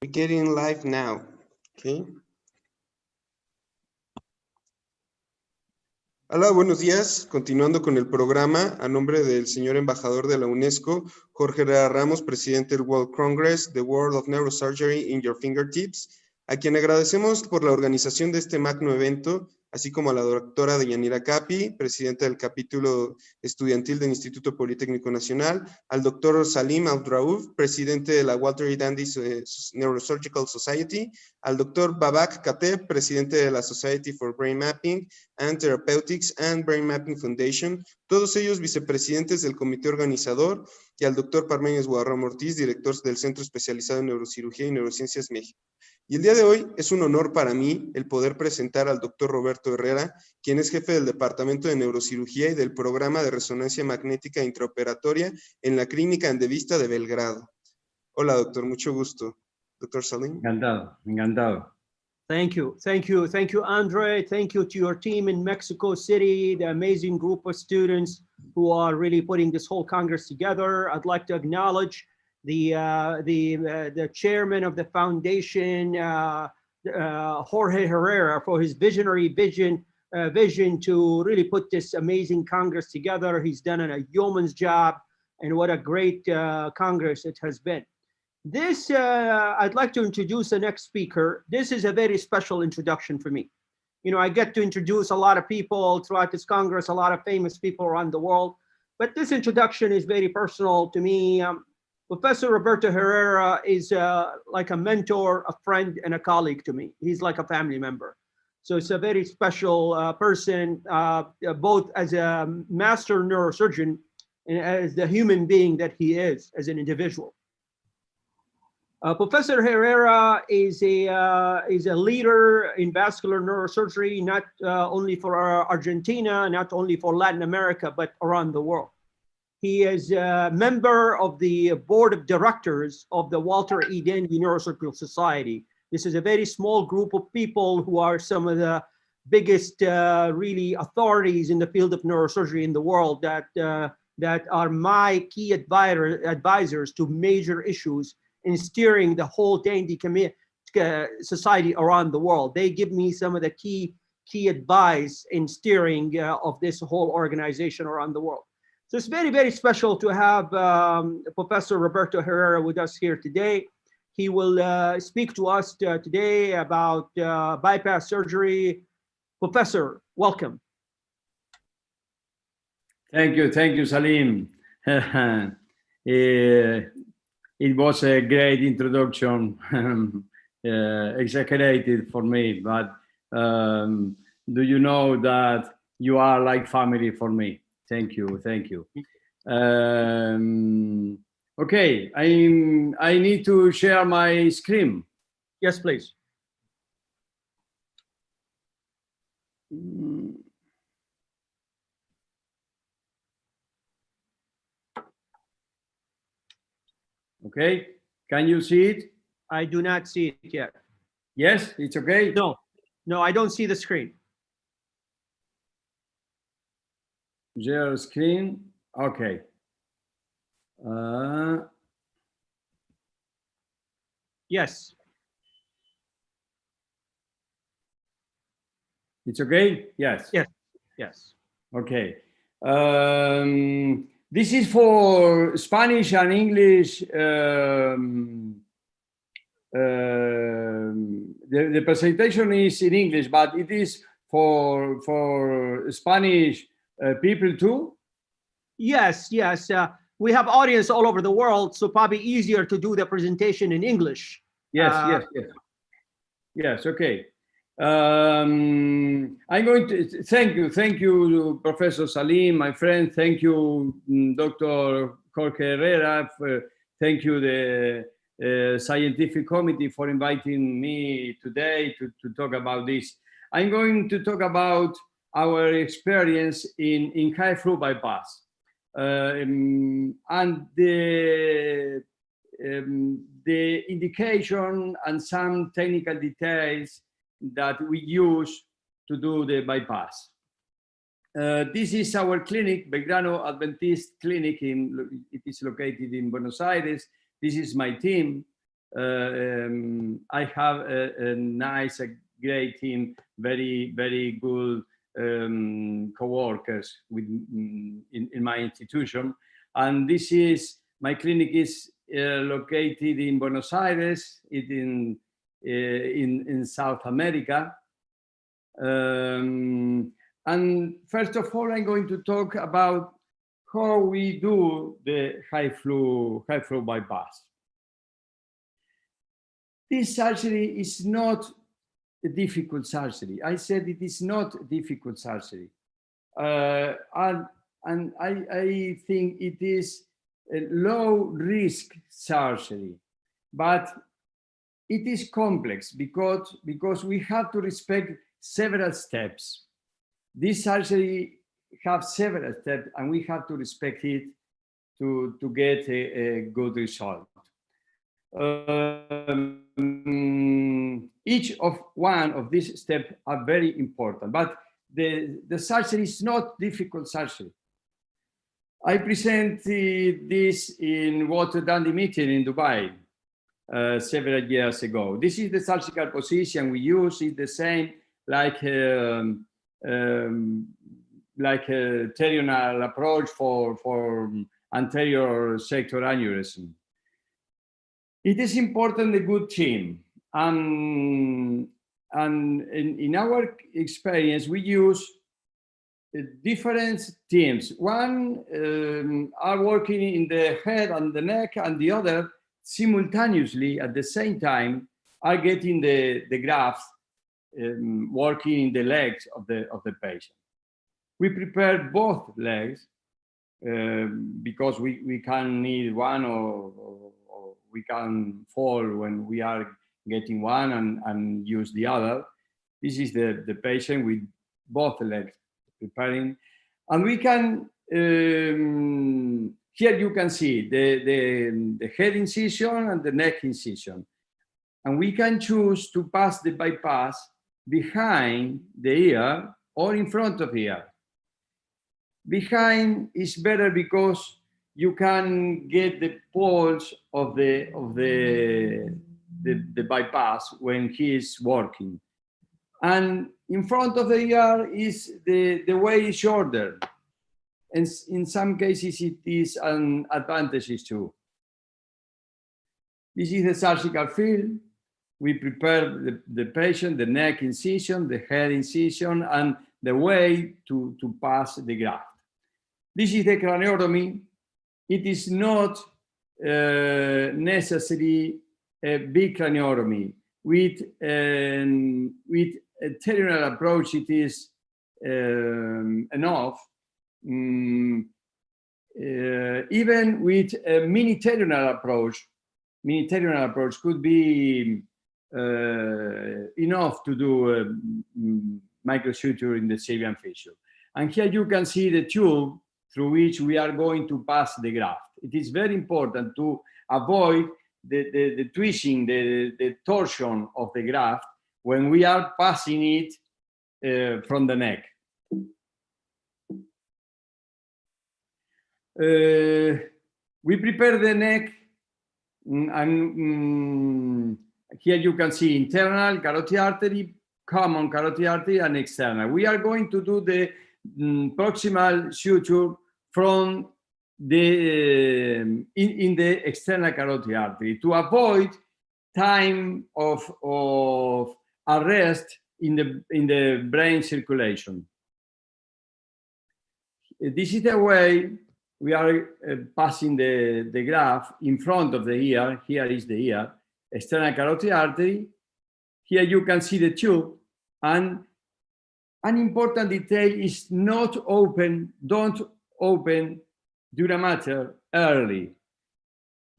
We're getting live now, okay. Hola, buenos días. Continuando con el programa, a nombre del señor embajador de la UNESCO, Jorge Herrera Ramos, presidente del World Congress, The World of Neurosurgery in Your Fingertips, a quien agradecemos por la organización de este magno evento, así como a la doctora Deyanira Capi, presidenta del capítulo estudiantil del Instituto Politécnico Nacional, al doctor Salim Abdraouf, presidente de la Walter E. Dandy Neurosurgical Society, al doctor Babak Kateb, presidente de la Society for Brain Mapping and Therapeutics and Brain Mapping Foundation, todos ellos vicepresidentes del comité organizador, y al doctor Parménides Guadarrama Ortiz, director del Centro Especializado en Neurocirugía y Neurociencias México. Y el día de hoy es un honor para mí el poder presentar al doctor Roberto Herrera, quien es jefe del Departamento de Neurocirugía y del Programa de Resonancia Magnética Intraoperatoria en la Clínica Andevista de Belgrado. Hola, doctor, mucho gusto. Doctor Salim. Encantado, encantado. Thank you, Andre. Thank you to your team in Mexico City, the amazing group of students who are really putting this whole Congress together. I'd like to acknowledge the chairman of the foundation, Jorge Herrera, for his visionary vision to really put this amazing Congress together. He's done a yeoman's job, and what a great Congress it has been. This, I'd like to introduce the next speaker. This is a very special introduction for me. You know, I get to introduce a lot of people throughout this Congress, a lot of famous people around the world, but this introduction is very personal to me. Professor Roberto Herrera is like a mentor, a friend, and a colleague to me. He's like a family member. So it's a very special person, both as a master neurosurgeon and as the human being that he is as an individual. Professor Herrera is a leader in vascular neurosurgery, not only for Argentina, not only for Latin America, but around the world. He is a member of the board of directors of the Walter E. Dandy Neurosurgical Society. This is a very small group of people who are some of the biggest really authorities in the field of neurosurgery in the world that are my key advisors to major issues in steering the whole Dandy society around the world. They give me some of the key advice in steering of this whole organization around the world. So it's very, very special to have Professor Roberto Herrera with us here today. He will speak to us today about bypass surgery. Professor, welcome. Thank you, Salim. It was a great introduction, exaggerated for me, but do you know that you are like family for me? Thank you. Okay, I need to share my screen. Yes, please. Okay, can you see it? I do not see it yet. Yes, it's okay? No, I don't see the screen. Share screen, okay. Yes. It's okay? Yes. Yes. Okay. This is for Spanish and English. The presentation is in English, but it is for Spanish people too? Yes. We have audience all over the world, so probably easier to do the presentation in English. Yes. Okay. I'm going to thank you, Professor Salim, my friend. Thank you, Dr. Jorge Herrera. Thank you, the scientific committee, for inviting me today to talk about this. I'm going to talk about our experience in high flow bypass and the indication and some technical details that we use to do the bypass. This is our clinic, Belgrano Adventist Clinic. It is located in Buenos Aires. This is my team. I have a nice, a great team, very good co-workers with in my institution. And this is, my clinic is located in Buenos Aires, in South America. And first of all, I'm going to talk about how we do the high flow bypass. This surgery is not a difficult surgery. I said it is not a difficult surgery. And I think it is a low risk surgery, but it is complex because we have to respect several steps. This surgery has several steps and we have to respect it to get a good result. Each of one of these steps are very important, but the surgery is not difficult surgery. I presented this in Water Dundee meeting in Dubai several years ago. This is the surgical position we use. It's the same like a terminal approach for anterior sector aneurysm. It is important, a good team. And in our experience, we use different teams. One are working in the head and the neck, and the other simultaneously at the same time are getting the graft working in the legs of the patient. We prepare both legs because we can need one or we can fall when we are getting one and use the other. This is the patient with both legs preparing. And we can, here you can see the head incision and the neck incision. And we can choose to pass the bypass behind the ear or in front of the ear. Behind is better because you can get the pulse of the bypass when he is working. And in front of the ear is the way is shorter. And in some cases it is an advantage too. This is the surgical field. We prepare the patient, the neck incision, the head incision, and the way to pass the graft. This is the craniotomy. It is not necessarily a big craniotomy. With a terminal approach, it is enough. Even with a mini terminal approach could be enough to do microsuture in the Sabian fissure. And here you can see the tube through which we are going to pass the graft. It is very important to avoid the twitching, the torsion of the graft when we are passing it from the neck. We prepare the neck, and here you can see internal carotid artery, common carotid artery, and external. We are going to do the proximal suture from the in the external carotid artery to avoid time of arrest in the brain circulation. This is the way we are passing the graft in front of the ear. Here is the ear, external carotid artery. Here you can see the tube, and an important detail is don't open dura mater early,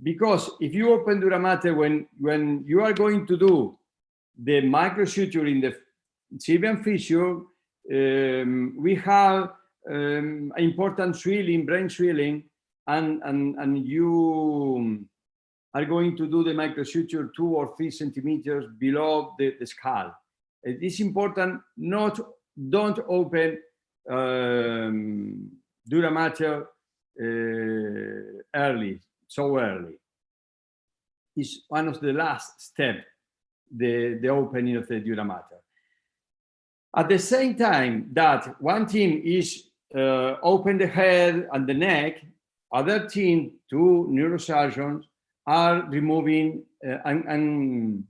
because if you open dura mater when you are going to do the microsuture in the Sabian fissure, we have important swelling, brain swelling, and you are going to do the microsuture 2 or 3 centimeters below the skull. It is important don't open dura mater so early. is one of the last steps, the opening of the dura mater. At the same time that one team is open the head and the neck, other team, two neurosurgeons, are removing and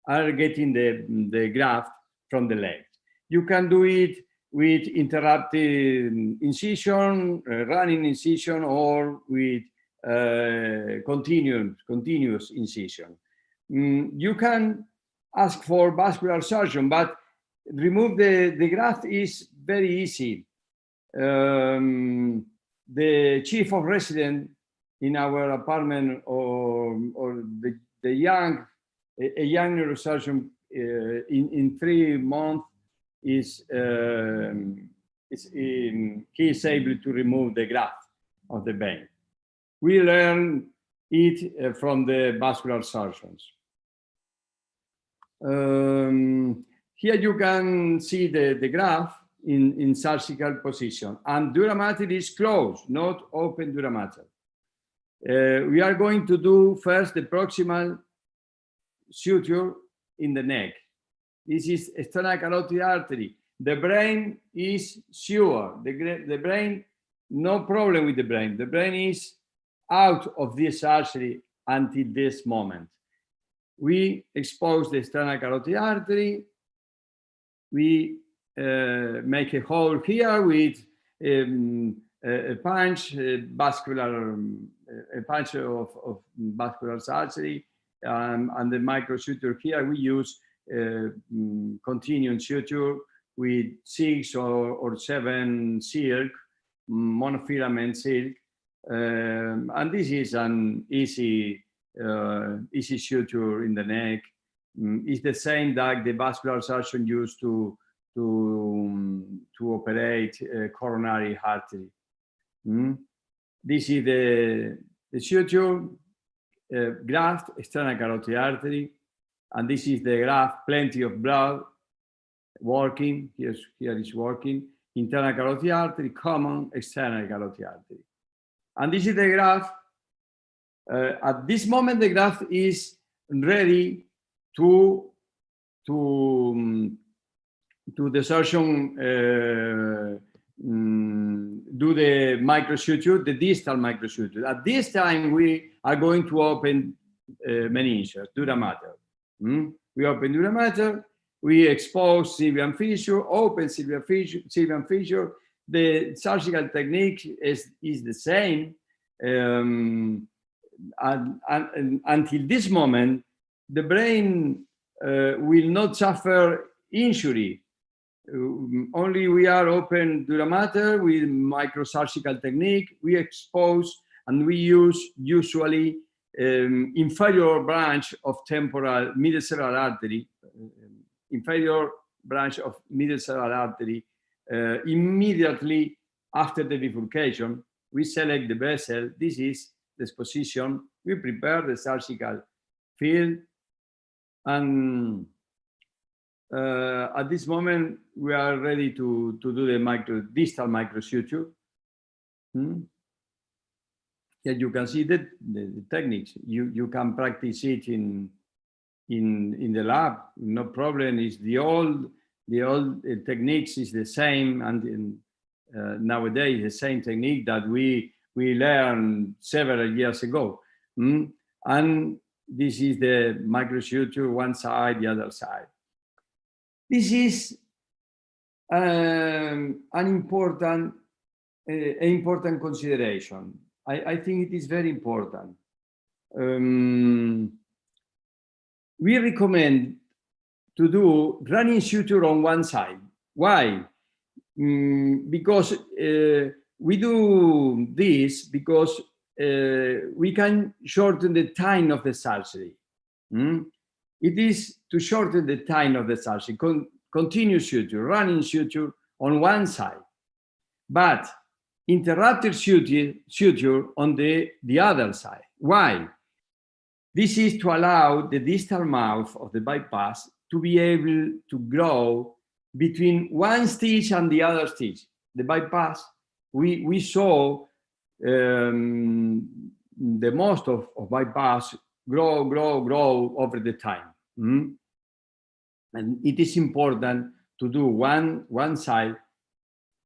are getting the graft from the leg. You can do it with interrupted incision, running incision, or with continuous incision. You can ask for vascular surgeon, but remove the graft is very easy. The chief of resident in our apartment, or a young neurosurgeon in 3 months he is able to remove the graft of the vein. We learn it from the vascular surgeons. Here you can see the graft in surgical position, and dura mater is closed, not open dura mater. We are going to do first the proximal suture in the neck. This is external carotid artery. The brain is sure. The brain, no problem with the brain. The brain is out of this surgery until this moment. We expose the external carotid artery. We make a hole here with a punch, a punch of vascular surgery, and the microsuture here. We use continuum suture with 6 or 7 silk, monofilament silk, and this is an easy suture in the neck. It's the same that the vascular surgeon used to operate coronary artery. This is the suture, graft, external carotid artery, and this is the graft, plenty of blood, working, here is working, internal carotid artery, common external carotid artery. And this is the graft. At this moment, the graft is ready to the surgeon do the microsuture, the distal microsuture. At this time, we are going to open meninges, dura mater. We open dura mater, we expose sylvian fissure, open sylvian fissure. The surgical technique is the same. And until this moment, the brain will not suffer injury. Only we are open dura mater with microsurgical technique. We expose and we use usually inferior branch of temporal middle cerebral artery, inferior branch of middle cerebral artery. Immediately after the bifurcation, we select the vessel. This is the exposition. We prepare the surgical field, and at this moment we are ready to do the distal microsuture. Here you can see the techniques. You can practice it in the lab. No problem. Is the old techniques is the same, and nowadays the same technique that we learned several years ago. And this is the microsuture, one side, the other side. This is an important consideration. I think it is very important. We recommend to do running suture on one side. Why? Because we do this because we can shorten the time of the surgery. It is to shorten the time of the surgery. Continuous suture, running suture on one side, but interrupted suture on the other side. Why? This is to allow the distal mouth of the bypass to be able to grow between one stitch and the other stitch. The bypass, we saw the most of bypass grow over the time. And it is important to do one side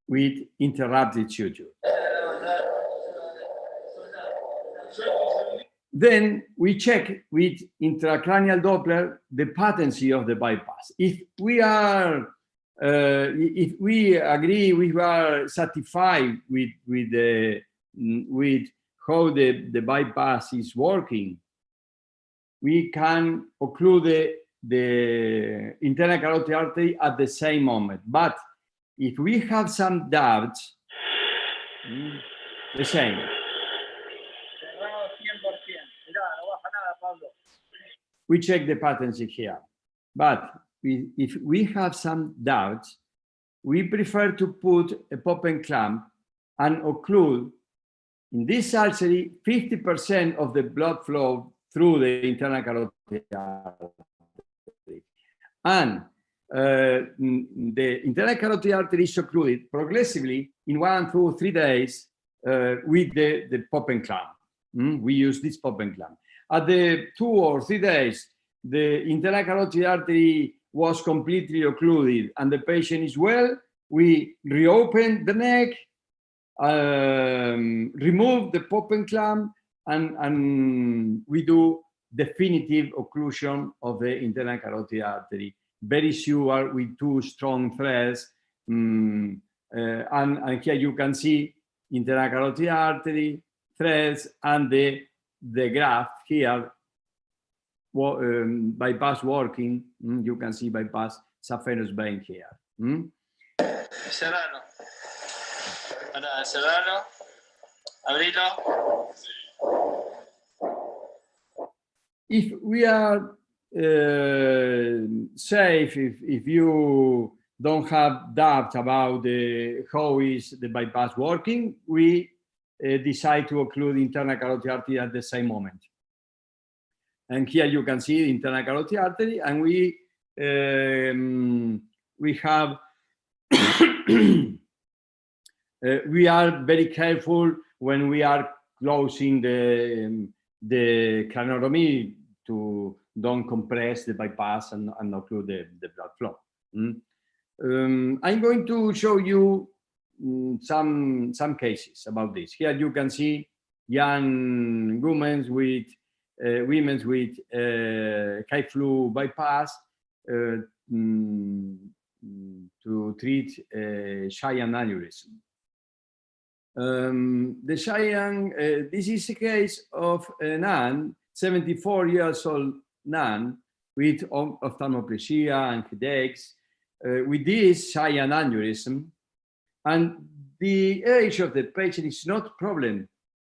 with interrupted suture. Then we check with intracranial Doppler the patency of the bypass. If we agree, we are satisfied with how the bypass is working, we can occlude the internal carotid artery at the same moment. But if we have some doubts, the same. We check the patency here. But if we have some doubts, we prefer to put a pop and clamp and occlude, in this surgery, 50% of the blood flow through the internal carotid artery. And the internal carotid artery is occluded progressively in 1 to 3 days with the pop and clamp. We use this pop and clamp. At the 2 or 3 days, the internal carotid artery was completely occluded and the patient is well. We reopen the neck, remove the pop and clamp, and we do definitive occlusion of the internal carotid artery. Very sure with 2 strong threads. And here you can see internal carotid artery, threads, and the graft here, bypass working. You can see bypass saphenous vein here. Cerralo. Para cerrarlo. Abrilo. If we are safe, if you don't have doubt about how is the bypass working, we decide to occlude internal carotid artery at the same moment. And here you can see the internal carotid artery, and we have we are very careful when we are closing the craniotomy to don't compress the bypass and occlude the blood flow. I'm going to show you some cases about this. Here you can see young women with high flow bypass to treat giant aneurysm. The giant, this is a case of a nun, 74 years old nun with ophthalmoplegia and headaches, with this giant aneurysm. And the age of the patient is not a problem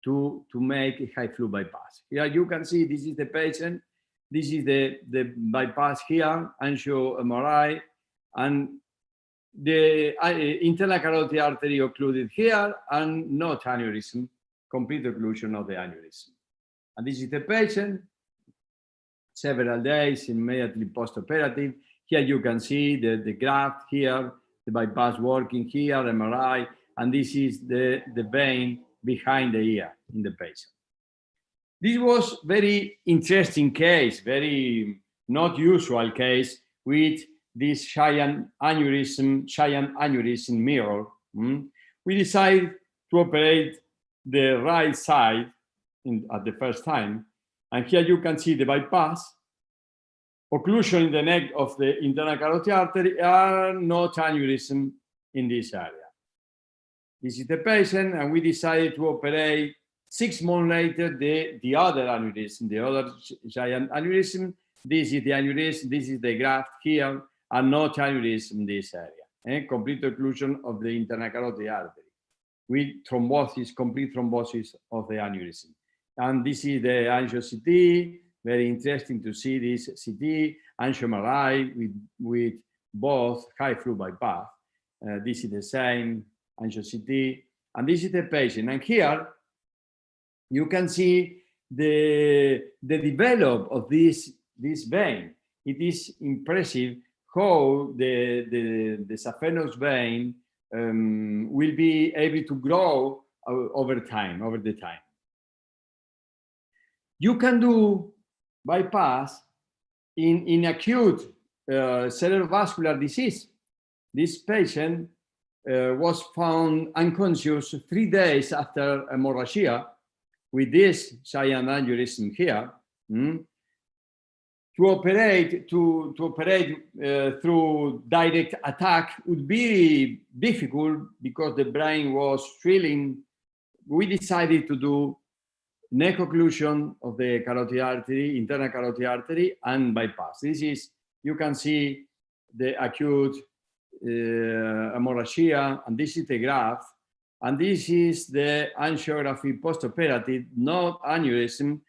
to make a high flow bypass. Here you can see this is the patient, this is the bypass here, angio MRI, and the internal carotid artery occluded here and not aneurysm, complete occlusion of the aneurysm. And this is the patient, several days immediately post-operative. Here you can see the graft here, the bypass working here, MRI, and this is the vein behind the ear in the patient. This was very interesting case, very not usual case with this giant aneurysm mirror. We decided to operate the right side at the first time. And here you can see the bypass, occlusion in the neck of the internal carotid artery, and no aneurysm in this area. This is the patient, and we decided to operate 6 months later the other aneurysm, the other giant aneurysm. This is the aneurysm, this is the graft here, and no aneurysm in this area. Complete occlusion of the internal carotid artery with thrombosis, complete thrombosis of the aneurysm. And this is the angio CT. Very interesting to see this CT, angio MRI with both high flow bypass. This is the same angio CT, and this is the patient. And here you can see the develop of this vein. It is impressive how the saphenous vein will be able to grow over the time. You can do bypass in acute cerebrovascular disease. This patient was found unconscious 3 days after hemorrhagia with this giant aneurysm here. To operate through direct attack would be difficult because the brain was thrilling. We decided to do neck occlusion of the carotid artery, internal carotid artery, and bypass. This is, you can see the acute hemorrhagia, and this is the graph, and this is the angiography postoperative, not aneurysm,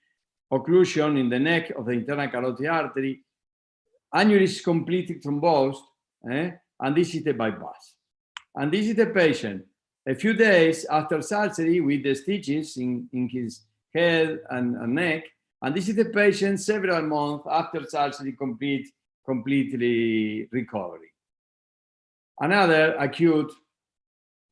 occlusion in the neck of the internal carotid artery, aneurysm completely thrombosed, and this is the bypass. And this is the patient a few days after surgery with the stitches in his head and neck, and this is the patient several months after surgery, completely recovery. Another acute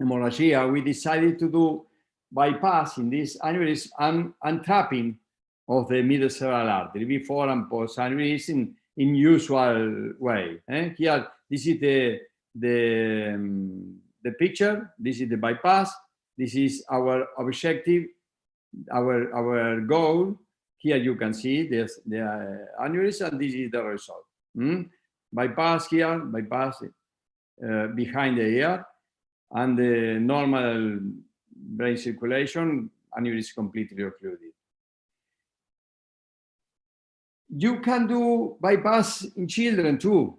hemorrhagia, we decided to do bypass in this aneurysm and trapping of the middle cerebral artery before and post aneurysm in usual way. Here, this is the picture. This is the bypass. This is our objective, our goal. Here you can see this, the aneurysm, and this is the result. Bypass here, bypass behind the ear, and the normal brain circulation, aneurysm completely occluded. You can do bypass in children too.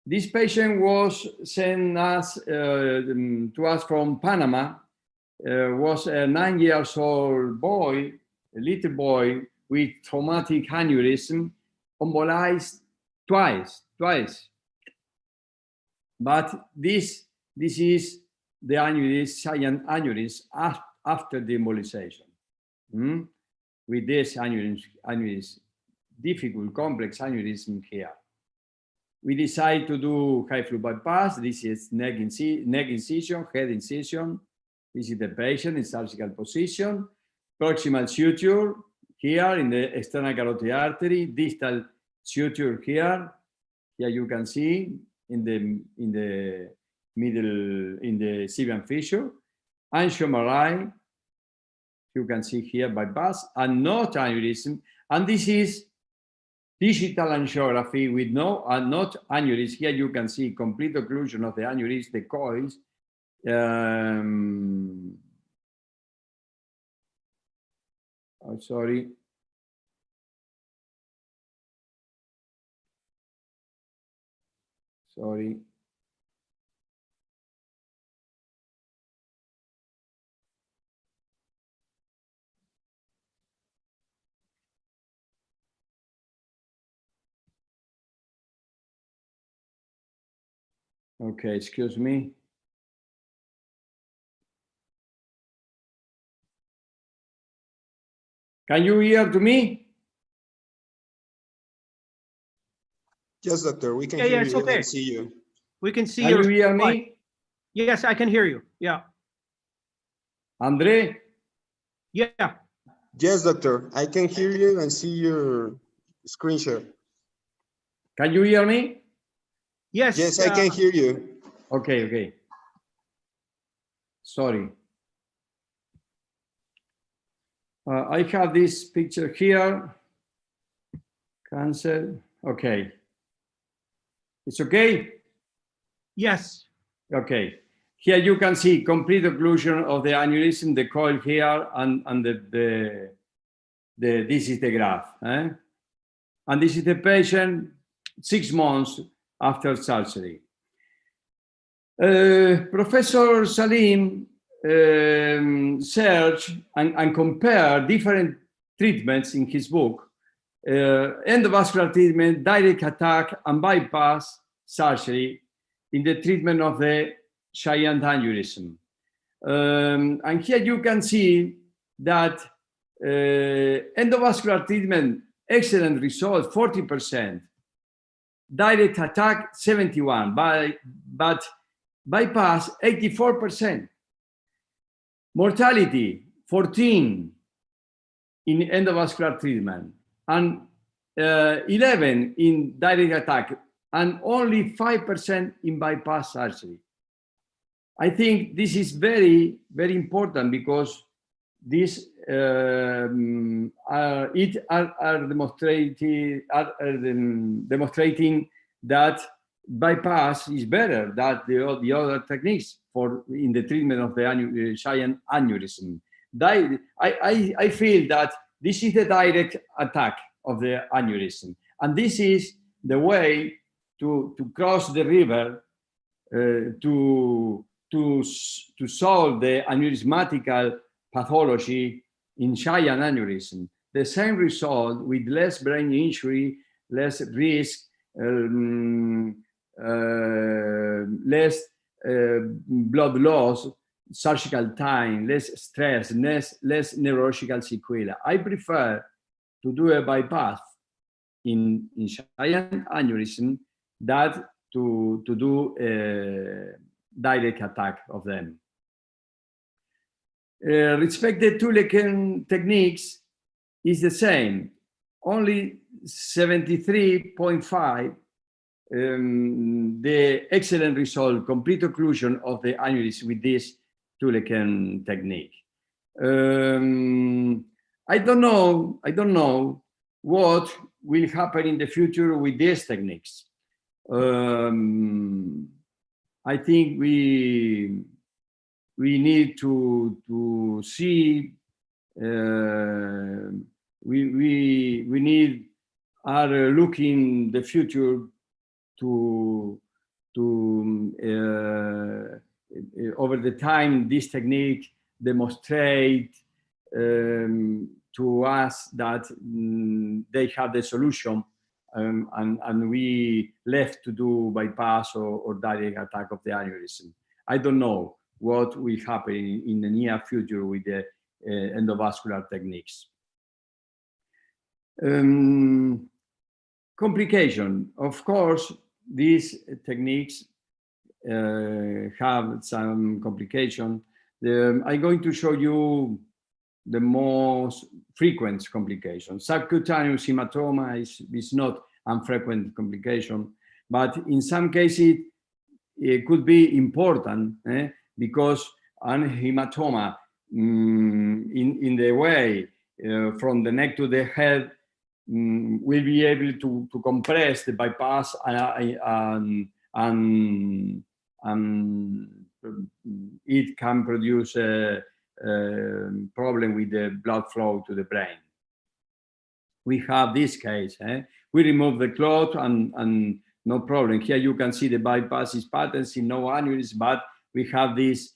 This patient was sent to us from Panama, was a 9 years old boy, a little boy with traumatic aneurysm, embolized twice. But this is the aneurysm, giant aneurysm after the embolization. With this aneurysm, difficult, complex aneurysm here. We decide to do high flow bypass. This is neck incision, head incision. This is the patient in surgical position. Proximal suture here in the external carotid artery. Distal suture here. Here you can see in the middle, in the Sibian fissure. Angio-MRI, you can see here bypass, and not aneurysm. And this is digital angiography with no, not aneurysm. Here you can see complete occlusion of the aneurysm, the coils. Oh, sorry. Sorry. Okay, excuse me. Can you hear to me? Yes, doctor, we can hear you and see you. We can see you. Can you hear me? Yes, I can hear you. Yeah. Andre? Yeah. Yes, doctor, I can hear you and see your screen share. Can you hear me? Yes. Yes, I can hear you. Okay. Sorry. I have this picture here. Cancel. Okay. It's okay? Yes. Okay. Here you can see complete occlusion of the aneurysm, the coil here, and this is the graph. And this is the patient 6 months after surgery. Professor Salim searched and compared different treatments in his book, endovascular treatment, direct attack, and bypass surgery in the treatment of the giant aneurysm. And here you can see that endovascular treatment, excellent results, 40%. Direct attack, 71%, but bypass, 84%. Mortality, 14 in endovascular treatment. And 11 in direct attack, and only 5% in bypass surgery. I think this is very, very important because these are demonstrating that bypass is better than the other techniques in the treatment of the giant aneurysm. I feel that this is the direct attack of the aneurysm, and this is the way to cross the river to solve the aneurysmatical pathology in giant aneurysm. The same result with less brain injury, less risk, less blood loss, surgical time, less stress, less neurological sequelae. I prefer to do a bypass in giant aneurysm than to do a direct attack of them. Respect the two techniques is the same. Only 73.5 the excellent result, complete occlusion of the aneurysm with this Tulecan technique. I don't know what will happen in the future with these techniques. I think we need to see. We need looking the future to over the time this technique demonstrate to us that they have the solution, and we left to do bypass or direct attack of the aneurysm. I don't know what will happen in the near future with the endovascular techniques. Complication. Of course, these techniques have some complication. I'm going to show you the most frequent complication. Subcutaneous hematoma is not infrequent complication, but in some cases it could be important because an hematoma in the way from the neck to the head will be able to compress the bypass and it can produce a problem with the blood flow to the brain. We have this case. We remove the clot and no problem. Here you can see the bypass is patency, no aneurysm, but we have this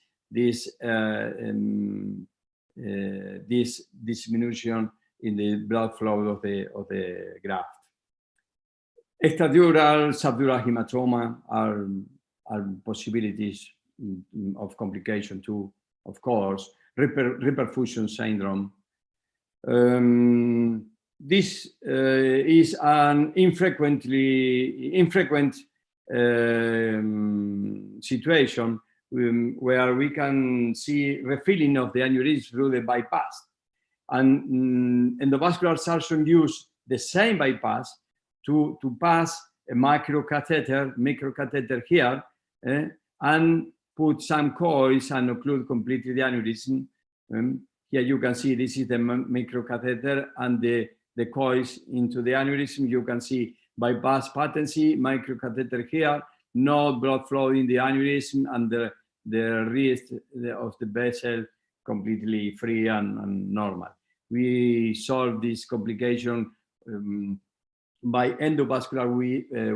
diminution in the blood flow of the graft. Extradural, subdural hematoma are possibilities of complication too, of course. Reperfusion syndrome. This is an infrequent situation where we can see refilling of the aneurysm through the bypass. And endovascular surgeon use the same bypass to pass a microcatheter here and put some coils and occlude completely the aneurysm. Here you can see this is the microcatheter and the coils into the aneurysm. You can see bypass patency, microcatheter here, no blood flow in the aneurysm, and the rest of the vessel completely free and normal. We solve this complication by endovascular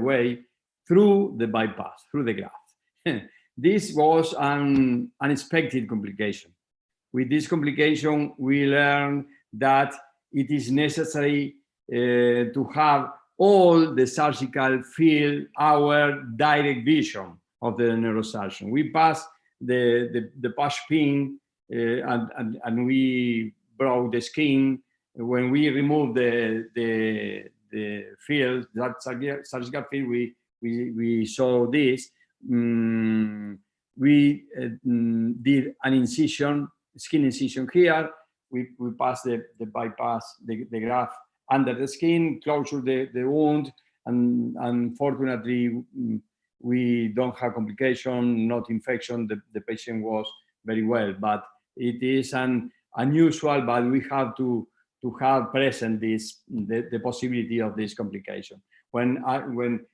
way through the bypass, through the graft. This was an unexpected complication. With this complication, we learned that it is necessary to have all the surgical field our direct vision of the neurosurgeon. We pass the push pin and we broke the skin. When we remove the field, that surgical field, we saw this. We did an incision, skin incision here. We passed the bypass, the graft under the skin, closure the wound, and unfortunately, we don't have complication, not infection. The patient was very well, but it is unusual, but we have to have present the possibility of this complication. When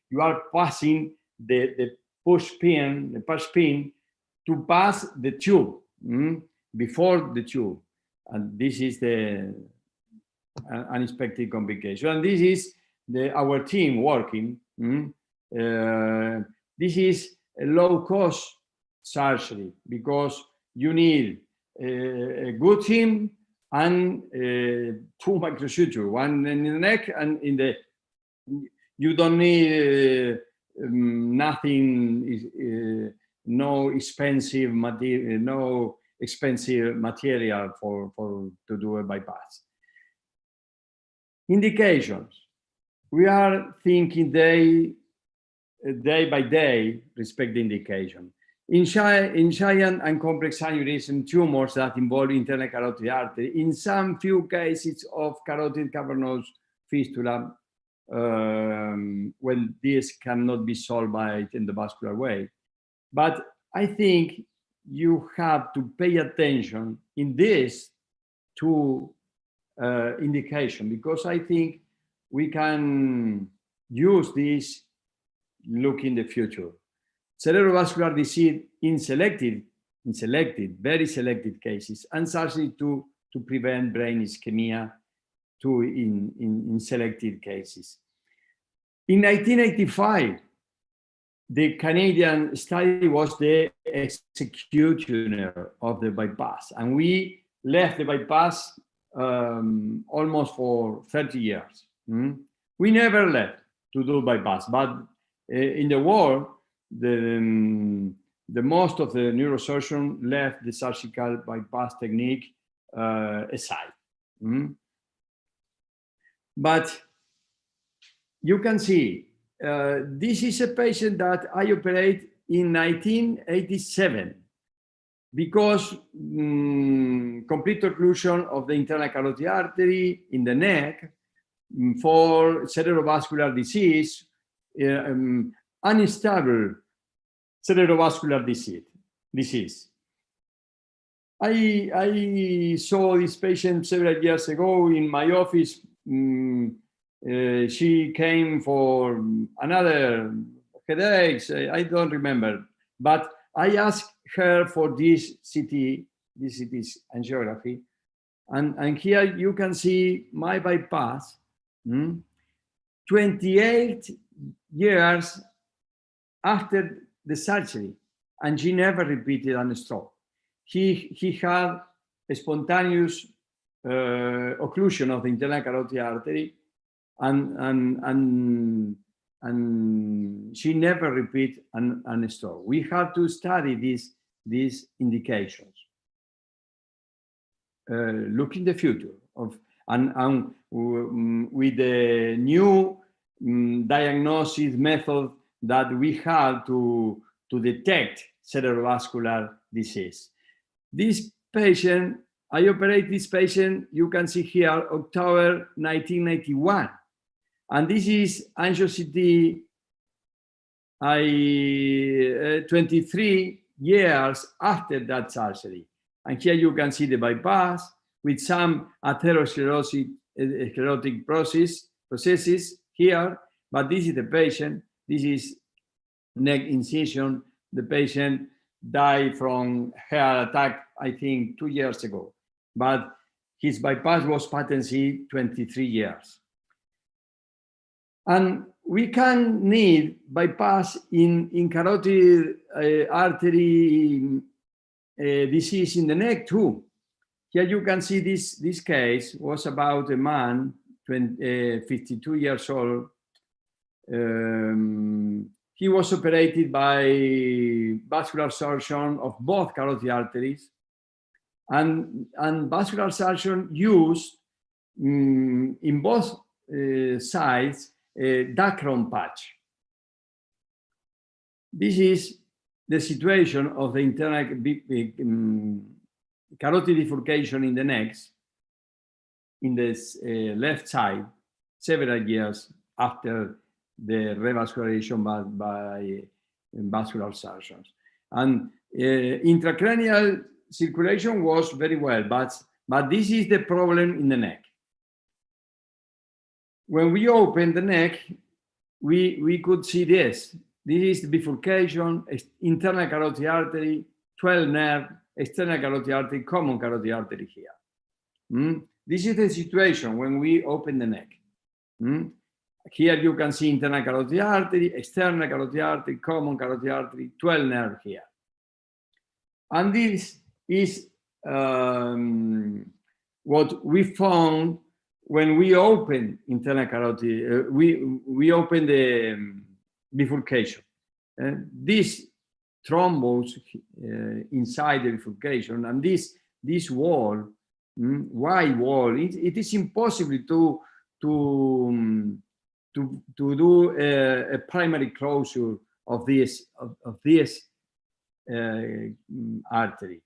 you are passing the push pin to pass the tube before the tube, and this is the unexpected complication. And this is our team working. This is a low-cost surgery because you need a good team and 2 microsutures, one in the neck and in the. You don't need nothing, no expensive material, to do a bypass. Indications. We are thinking day by day respect the indication. In giant and complex aneurysm tumors that involve internal carotid artery, in some few cases of carotid cavernous fistula, when this cannot be solved by endovascular way. But I think you have to pay attention in this to indication, because I think we can use this look in the future. Cerebrovascular disease in selected, very selected cases, and surgery to prevent brain ischemia too in selected cases. In 1985, the Canadian study was the executioner of the bypass, and we left the bypass almost for 30 years. We never left to do bypass, but in the world, the most of the neurosurgeons left the surgical bypass technique aside. But you can see, this is a patient that I operate in 1987 because complete occlusion of the internal carotid artery in the neck for cerebrovascular disease, unstable cerebrovascular disease. I saw this patient several years ago in my office. She came for another headaches, I don't remember, but I asked her for this CT angiography, and here you can see my bypass, 28 years after the surgery, and she never repeated a stroke. He had a spontaneous occlusion of the internal carotid artery, and she never repeat an stroke. We have to study these indications. Look in the future and with the new diagnosis method that we have to detect cerebrovascular disease. This patient, I operate this patient, you can see here, October 1991. And this is angio-CT 23 years after that surgery. And here you can see the bypass with some atherosclerotic processes here, but this is the patient, this is neck incision. The patient died from heart attack, I think 2 years ago, but his bypass was patency 23 years. And we can need bypass in carotid artery disease in the neck too. Here you can see this case was about a man, 52 years old. He was operated by vascular surgeon of both carotid arteries, and vascular surgeon used in both sides a Dacron patch. This is the situation of the internal carotid bifurcation in the necks, in this left side, several years after the revascularization by vascular surgeons. And intracranial circulation was very well, but this is the problem in the neck. When we open the neck, we could see this. This is the bifurcation, internal carotid artery, 12 nerve, external carotid artery, common carotid artery here. This is the situation when we open the neck. Here you can see internal carotid artery, external carotid artery, common carotid artery, 12 nerve here. And this is what we found when we open internal carotid, we open the bifurcation. This thrombus inside the bifurcation, and this wall, wide wall, it is impossible to do a primary closure of this artery.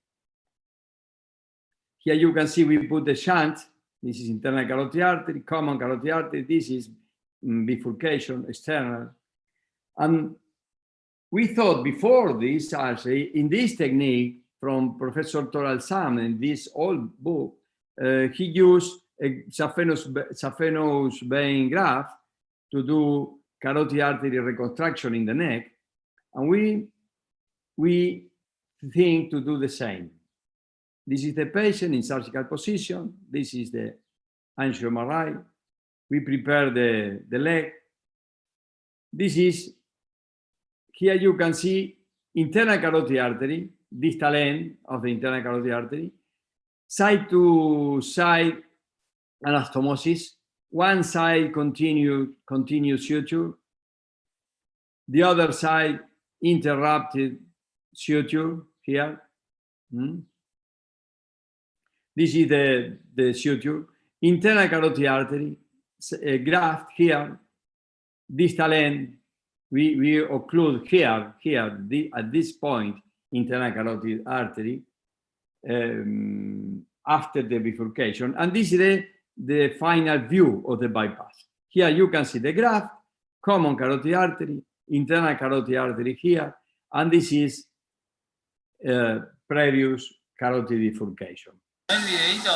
Here you can see we put the shunt. This is internal carotid artery, common carotid artery. This is bifurcation, external. And we thought before this, actually, in this technique from Professor Toral Sam in this old book, he used a saphenous vein graft to do carotid artery reconstruction in the neck. And we think to do the same. This is the patient in surgical position. This is the angio MRI. We prepare the leg. This is, here you can see internal carotid artery, distal end of the internal carotid artery, side to side anastomosis, one side continuous suture, the other side interrupted suture here. This is the suture, internal carotid artery, graft here, distal end. We occlude here at this point, internal carotid artery after the bifurcation. And this is the final view of the bypass. Here you can see the graft, common carotid artery, internal carotid artery here, and this is previous carotid bifurcation. Un videito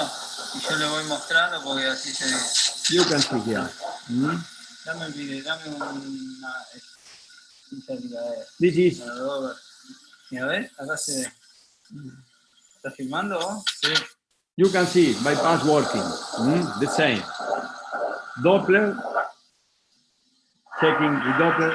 y yo le voy mostrando porque así se ve. You can see here. Dame un video, dame una. This is. A ver, acá se ve. ¿Estás filmando vos? Sí. You can see bypass working. The same. Doppler. Checking the Doppler.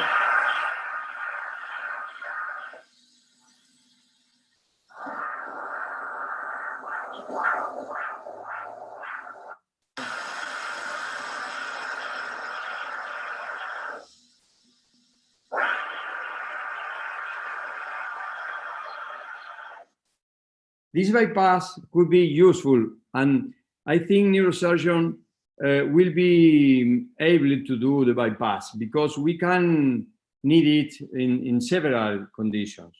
This bypass could be useful, and I think neurosurgeon will be able to do the bypass because we can need it in several conditions.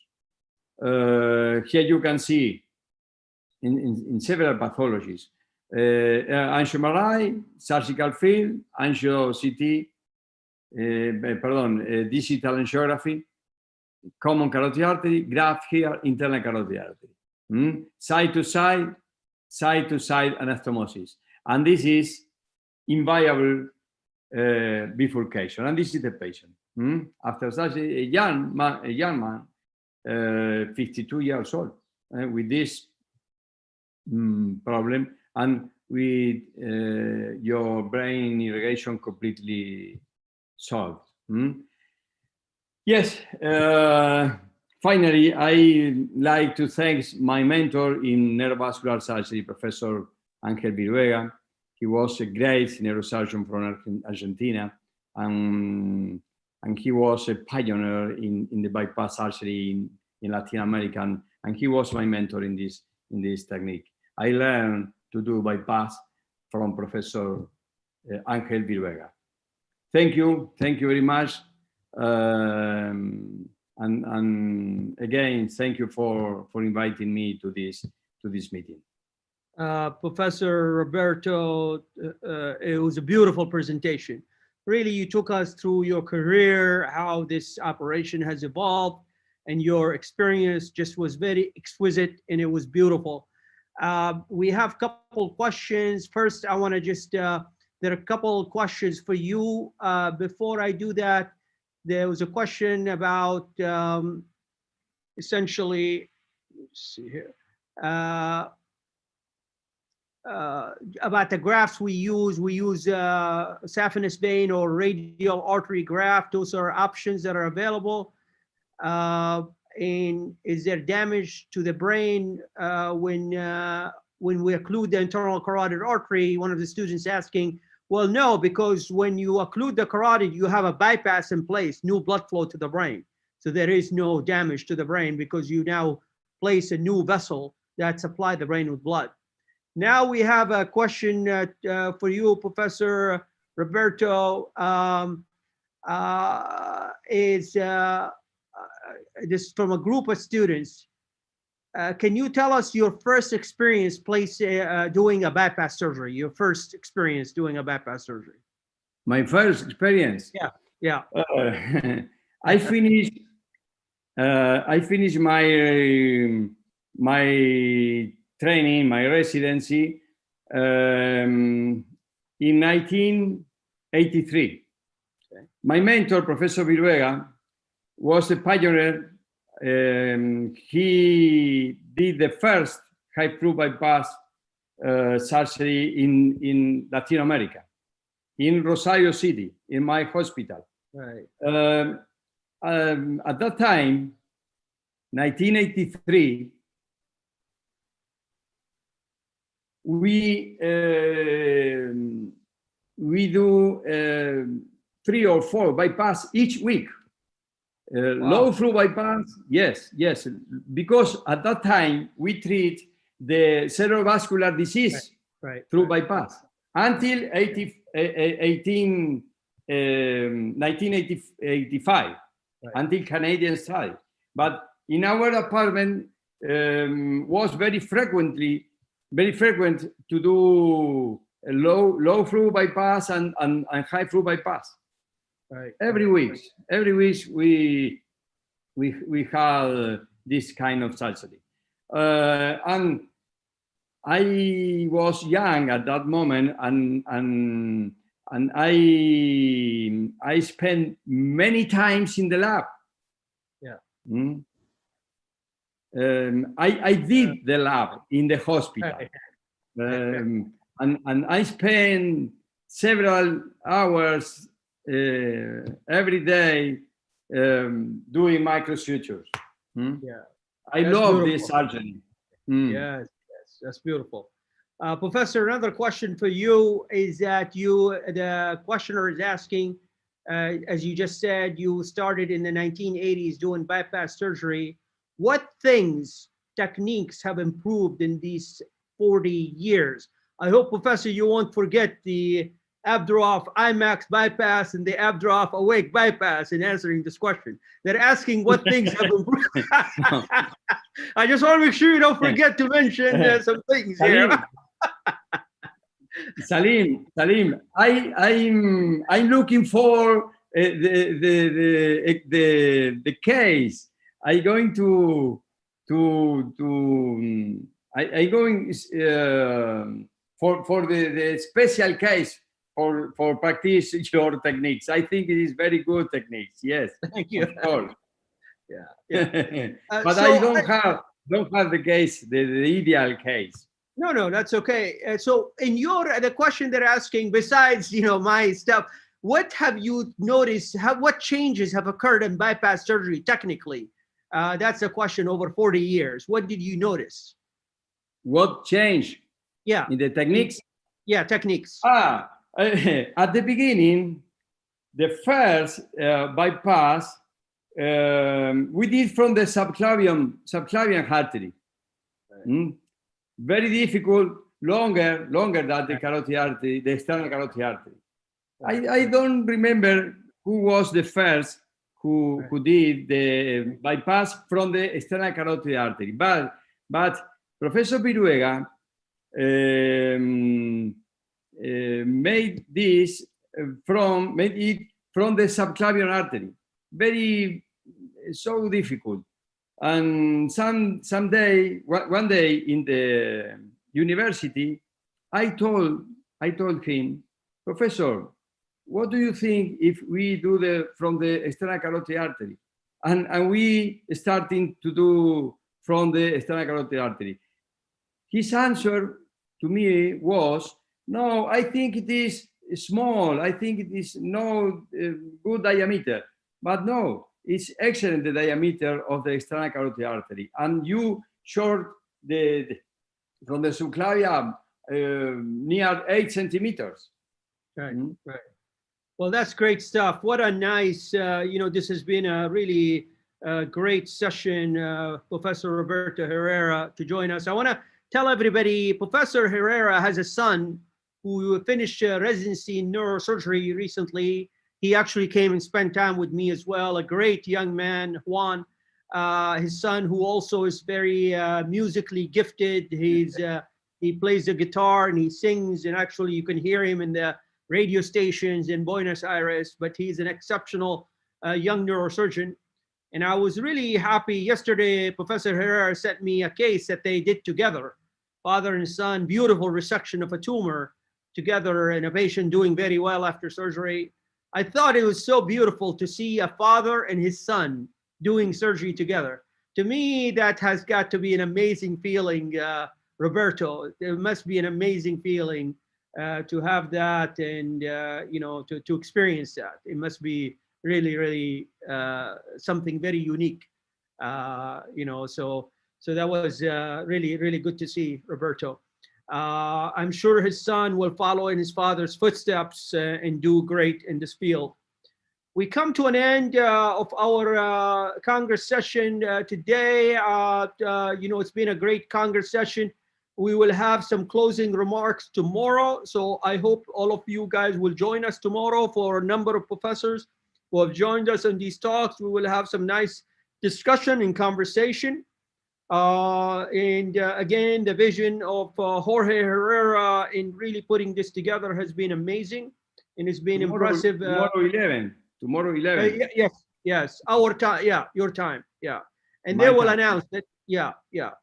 Here you can see in several pathologies. Angio MRI, surgical field, angio CT, digital angiography, common carotid artery, graft here, internal carotid artery. Side to side anastomosis. And this is inviable bifurcation. And this is the patient. After surgery, a young man, 52 years old, with this problem, and with your brain irrigation completely solved. Yes. Finally, I like to thank my mentor in neurovascular surgery, Professor Ángel Viruega. He was a great neurosurgeon from Argentina, and he was a pioneer in the bypass surgery in Latin America, and he was my mentor in this technique. I learned to do bypass from Professor Ángel Viruega. Thank you very much. And again, thank you for inviting me to this meeting. Professor Roberto. It was a beautiful presentation. Really, you took us through your career, how this operation has evolved, and your experience just was very exquisite, and it was beautiful. We have a couple questions. First, I want to just, there are a couple questions for you. Before I do that, there was a question about essentially, let's see here, about the grafts we use saphenous vein or radial artery graft. Those are options that are available. And is there damage to the brain when we occlude the internal carotid artery? One of the students asking, well, no, because when you occlude the carotid, you have a bypass in place, new blood flow to the brain. So there is no damage to the brain because you now place a new vessel that supplies the brain with blood. Now we have a question for you, Professor Roberto. This from a group of students. Can you tell us your first experience doing a bypass surgery? Your first experience doing a bypass surgery? My first experience? Yeah. I finished my training, my residency in 1983. Okay. My mentor, Professor Viruega, was a pioneer. He did the first high-flow bypass surgery in Latin America, in Rosario City, in my hospital. Right. At that time, 1983, we do 3 or 4 bypass each week. Wow. Low flow bypass, yes, because at that time we treat the cerebrovascular disease through bypass until 1985, until Canadian study. But in our apartment was very frequent to do a low flow bypass and high flow bypass. Right. Every week we had this kind of surgery, and I was young at that moment, and I spent many times in the lab. Yeah. I did the lab in the hospital, and I spent several hours every day doing microsutures. Yeah, I love this surgery. Yes, that's beautiful. Professor, another question for you is that the questioner is asking, as you just said, you started in the 1980s doing bypass surgery. What techniques have improved in these 40 years? I hope, Professor, you won't forget the Abdurrahman IMAX bypass and the Abdurrahman awake bypass in answering this question. They're asking what things have improved. I just want to make sure you don't forget to mention some things here. Salim, I'm looking for the case. I'm going for the special case for practice your techniques. I think it is very good techniques. Yes, thank you. Of course. Yeah. But so I don't have the case, the ideal case. No, that's okay. So in the question they're asking, besides my stuff, what have you noticed? What changes have occurred in bypass surgery technically? That's a question over 40 years. What did you notice? What changed? Yeah. In the techniques? Yeah, techniques. At the beginning, the first bypass we did from the subclavian artery. Very difficult, longer than the carotid artery, the external carotid artery. I don't remember who was the first who did the bypass from the external carotid artery, but Professor Viruega made it from the subclavian artery. Very so difficult. And one day in the university, I told him, Professor, what do you think if we do from the external carotid artery? And we starting to do from the external carotid artery. His answer to me was, no, I think it is small. I think it is no good diameter. But no, it's excellent, the diameter of the external carotid artery. And you short from the subclavia near 8 centimeters. Right, right. Well, that's great stuff. What a nice, this has been a really great session, Professor Roberto Herrera, to join us. I want to tell everybody, Professor Herrera has a son who finished residency in neurosurgery recently. He actually came and spent time with me as well, a great young man, Juan, his son, who also is very musically gifted. He plays the guitar and he sings, and actually you can hear him in the radio stations in Buenos Aires, but he's an exceptional young neurosurgeon. And I was really happy. Yesterday, Professor Herrera sent me a case that they did together, father and son, beautiful resection of a tumor together, and a patient doing very well after surgery. I thought it was so beautiful to see a father and his son doing surgery together. To me, that has got to be an amazing feeling, Roberto. It must be an amazing feeling to have that, and to experience that. It must be really, really something very unique. So that was really, really good to see, Roberto. I'm sure his son will follow in his father's footsteps and do great in this field. We come to an end of our Congress session today. It's been a great Congress session. We will have some closing remarks tomorrow. So I hope all of you guys will join us tomorrow for a number of professors who have joined us on these talks. We will have some nice discussion and conversation. Again, the vision of Jorge Herrera in really putting this together has been amazing, and it's been impressive. Tomorrow 11. Yes, our time. Yeah, your time. Yeah, and My they will time. announce it. Yeah,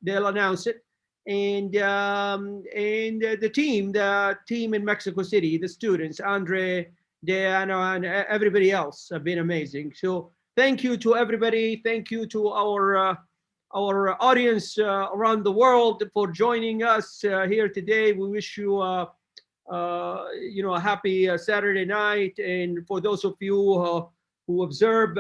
they'll announce it. And the team in Mexico City, the students, Andre, Diana, and everybody else have been amazing. So thank you to everybody. Thank you to our audience around the world for joining us here today. We wish you a happy Saturday night. And for those of you who observe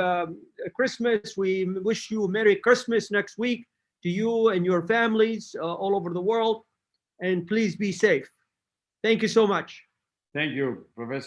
Christmas, we wish you a Merry Christmas next week to you and your families all over the world. And please be safe. Thank you so much. Thank you, Professor.